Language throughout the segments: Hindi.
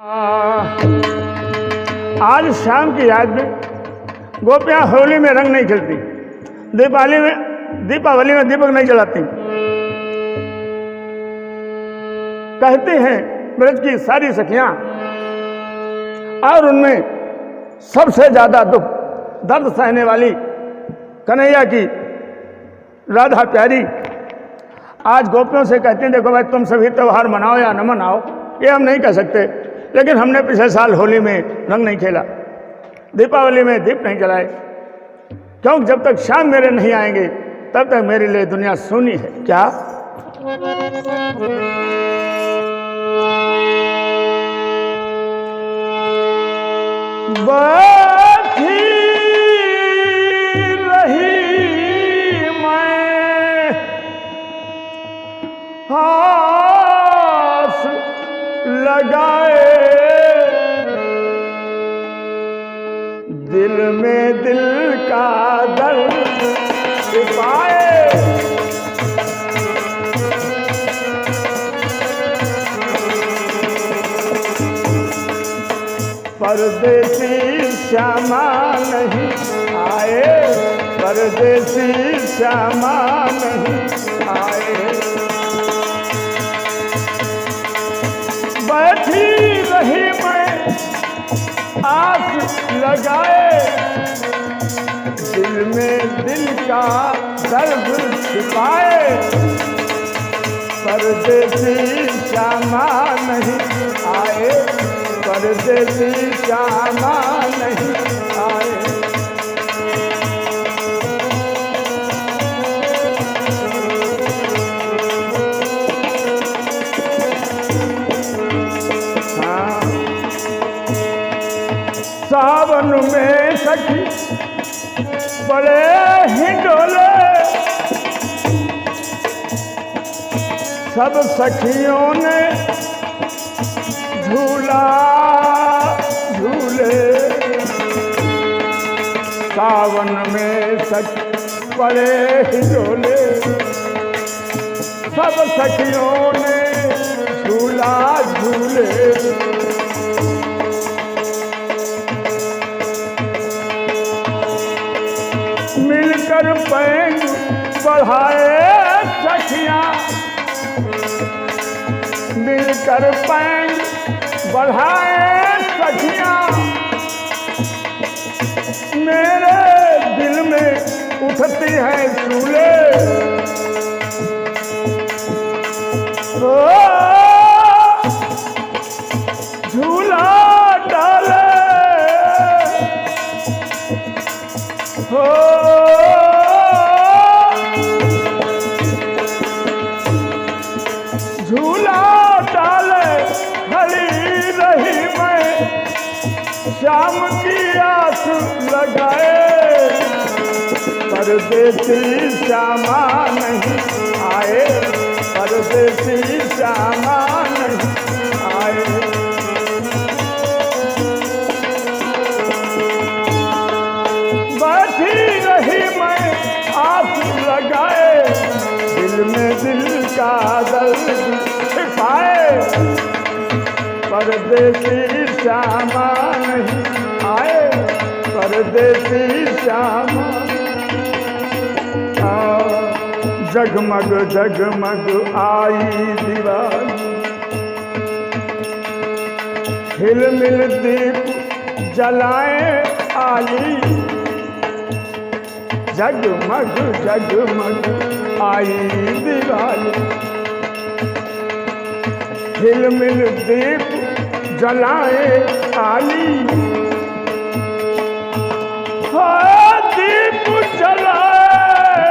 आज शाम की याद में गोपियां होली में रंग नहीं खेलती, दीपावली में दीपक नहीं जलाती। कहती हैं ब्रज की सारी सखियां, और उनमें सबसे ज्यादा दुख दर्द सहने वाली कन्हैया की राधा प्यारी आज गोपियों से कहती हैं, देखो भाई तुम सभी त्योहार मनाओ या न मनाओ, ये हम नहीं कह सकते, लेकिन हमने पिछले साल होली में रंग नहीं खेला, दीपावली में दीप नहीं जलाए, क्योंकि जब तक शाम मेरे नहीं आएंगे तब तक मेरे लिए दुनिया सूनी है। क्या बैठी रही मैं हाथ लगाए, दिल में दिल का दर्द छिपाए, परदेसी श्यामा नहीं आए, परदेसी श्यामा नहीं आए। बैठी रही मैं आस लगाए, दिल में दिल का दर्द छिपाए, परदेसी श्यामा नहीं आए, परदेसी श्यामा नहीं आए। सावन में सखी बड़े हिंडोले, सब सखियों ने झूला झूले, सावन में सखी बड़े हिंडोले, सब सखियों ने झूला झूले, मिलकर पैंग बढ़ाए सखियां, मिलकर पैंग बढ़ाए सखियां, मेरे दिल में उठती है शूले, झूला डाले हो, झूला डाले खड़ी रही मैं, शाम की आस लगाए, परदेसी श्यामा नहीं आए, परदेसी श्यामा नहीं आए। बैठी रही मैं आस लगाए, दिल में दिल का दर्द छिपाए, परदेसी श्यामा नहीं आए, परदेसी श्यामा। जगमग जगमग आई दिवाली, हिलमिल दीप जलाए आली, जगमग जगमग आई दिवाली, हिलमिल दीप जलाए आली, दीप जलाए,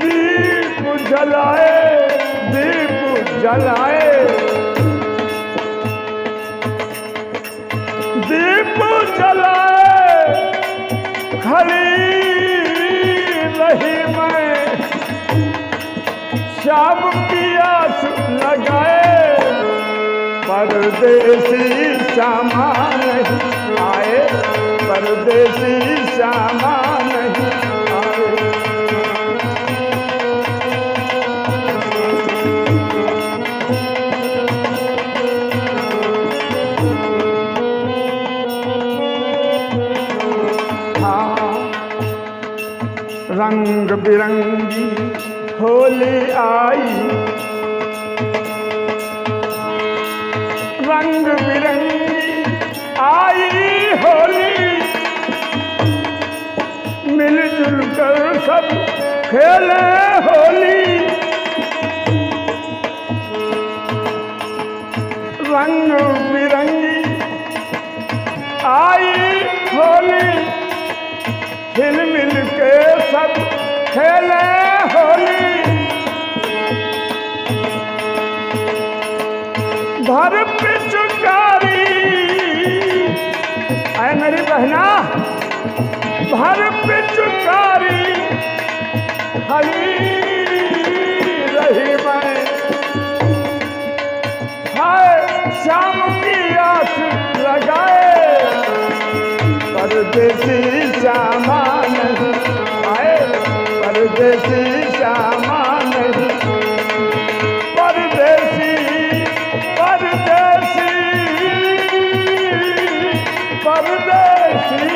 दीप जलाए, दीप जलाए, दीप जलाए खड़ी रही मैं, शाम की आस लगाए, परदेसी श्यामा नहीं आए, परदेसी श्यामा नहीं आए। रंग बिरंगी होली आई, रंग बिरंगी आई होली, मिलजुल कर सब खेले होली, रंग बिरंगी आई होली, हिल मिल के सब खेले होली, भर पिचकारी ऐ मेरी बहना, भर पिचकारी हरी रही मैं, हाय शाम की आस लगाए, परदेसी श्यामा नहीं आए, परदेसी श्यामा नहीं, परदेसी परदेसी परदेसी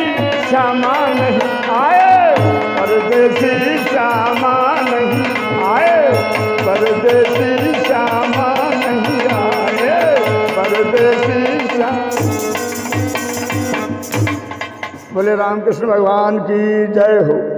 श्यामा नहीं आए, परदेसी श्यामा नहीं आए, परदेसी श्यामा नहीं आए, परदेसी श्यामा। बोले रामकृष्ण भगवान की जय हो।